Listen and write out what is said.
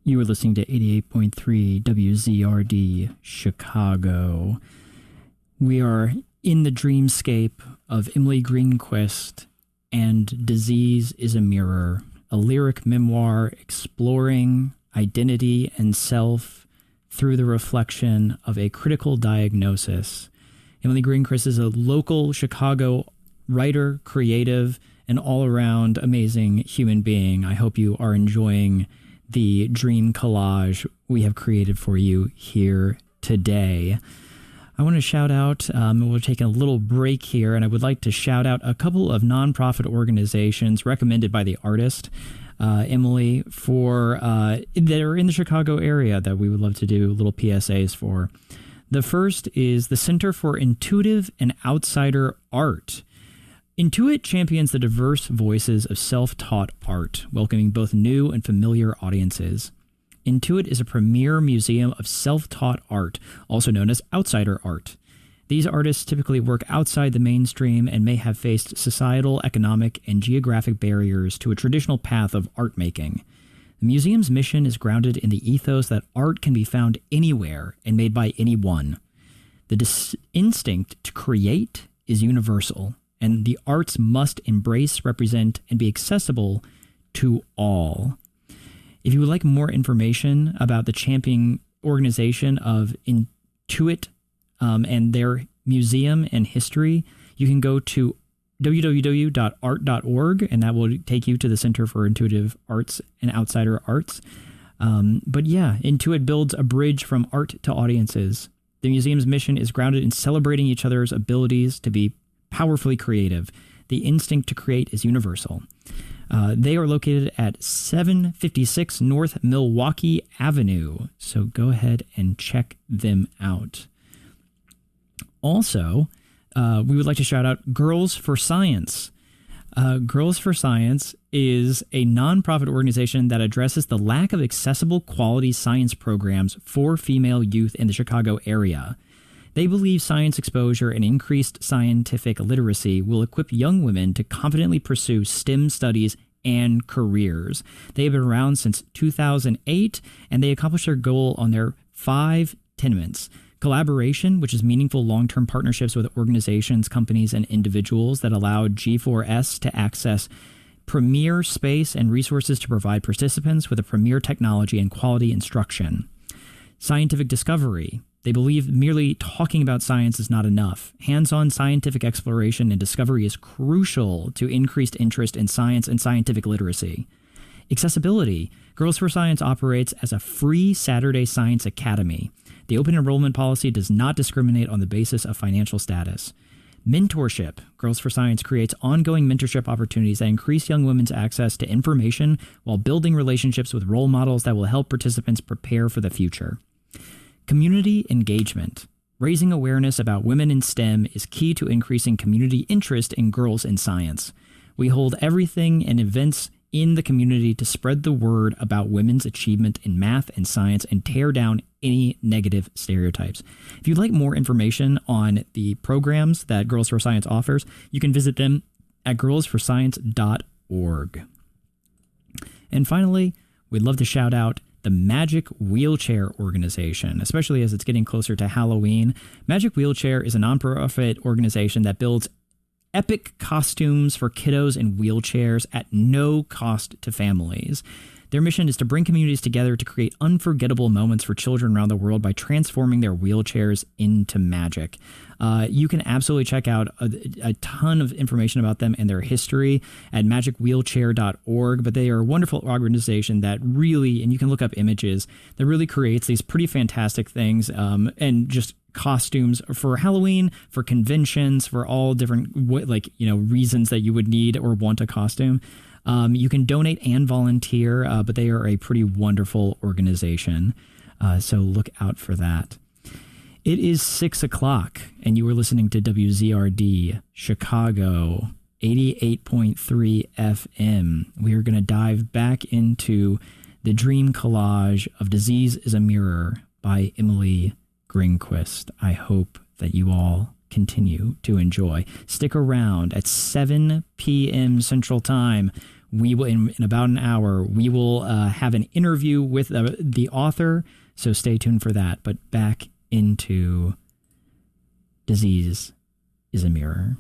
You are listening to 88.3 WZRD Chicago. We are in the dreamscape of Emily Greenquist and Disease is a Mirror, a lyric memoir exploring identity and self through the reflection of a critical diagnosis. Emily Greenquist is a local Chicago writer, creative, and all-around amazing human being. I hope you are enjoying the dream collage we have created for you here today. I want to shout out, we're taking a little break here, and I would like to shout out a couple of nonprofit organizations recommended by the artist, Emily, for that are in the Chicago area that we would love to do little PSAs for. The first is the Center for Intuitive and Outsider Art. Intuit champions the diverse voices of self-taught art, welcoming both new and familiar audiences. Intuit is a premier museum of self-taught art, also known as outsider art. These artists typically work outside the mainstream and may have faced societal, economic, and geographic barriers to a traditional path of art making. The museum's mission is grounded in the ethos that art can be found anywhere and made by anyone. The instinct to create is universal, and the arts must embrace, represent, and be accessible to all. If you would like more information about the championing organization of Intuit and their museum and history, you can go to www.art.org, and that will take you to the Center for Intuitive Arts and Outsider Arts. But yeah, Intuit builds a bridge from art to audiences. The museum's mission is grounded in celebrating each other's abilities to be powerfully creative. The instinct to create is universal. They are located at 756 North Milwaukee Avenue, so go ahead and check them out. Also, we would like to shout out Girls for Science. Girls for Science is a nonprofit organization that addresses the lack of accessible quality science programs for female youth in the Chicago area. They believe science exposure and increased scientific literacy will equip young women to confidently pursue STEM studies and careers. They have been around since 2008, and they accomplished their goal on their 5 tenements. Collaboration, which is meaningful long-term partnerships with organizations, companies, and individuals that allow G4S to access premier space and resources to provide participants with a premier technology and quality instruction. Scientific discovery. They believe merely talking about science is not enough. Hands-on scientific exploration and discovery is crucial to increased interest in science and scientific literacy. Accessibility. Girls for Science operates as a free Saturday Science Academy. The open enrollment policy does not discriminate on the basis of financial status. Mentorship. Girls for Science creates ongoing mentorship opportunities that increase young women's access to information while building relationships with role models that will help participants prepare for the future. Community engagement. Raising awareness about women in STEM is key to increasing community interest in girls in science. We hold everything and events in the community to spread the word about women's achievement in math and science and tear down any negative stereotypes. If you'd like more information on the programs that Girls for Science offers, you can visit them at girlsforscience.org. And finally, we'd love to shout out the Magic Wheelchair Organization, especially as it's getting closer to Halloween. Magic Wheelchair is a nonprofit organization that builds epic costumes for kiddos in wheelchairs at no cost to families. Their mission is to bring communities together to create unforgettable moments for children around the world by transforming their wheelchairs into magic. You can absolutely check out a ton of information about them and their history at magicwheelchair.org, but they are a wonderful organization that really, and you can look up images, that really creates these pretty fantastic things and just costumes for Halloween, for conventions, for all different reasons that you would need or want a costume. You can donate and volunteer, but they are a pretty wonderful organization. So look out for that. It is 6 o'clock, and you are listening to WZRD Chicago 88.3 FM. We are going to dive back into the dream collage of Disease is a Mirror by Emily Greenquist. I hope that you all continue to enjoy. Stick around at 7 p.m. Central Time. we will, in about an hour, we will have an interview with the author. So stay tuned for that. But back into Disease is a Mirror.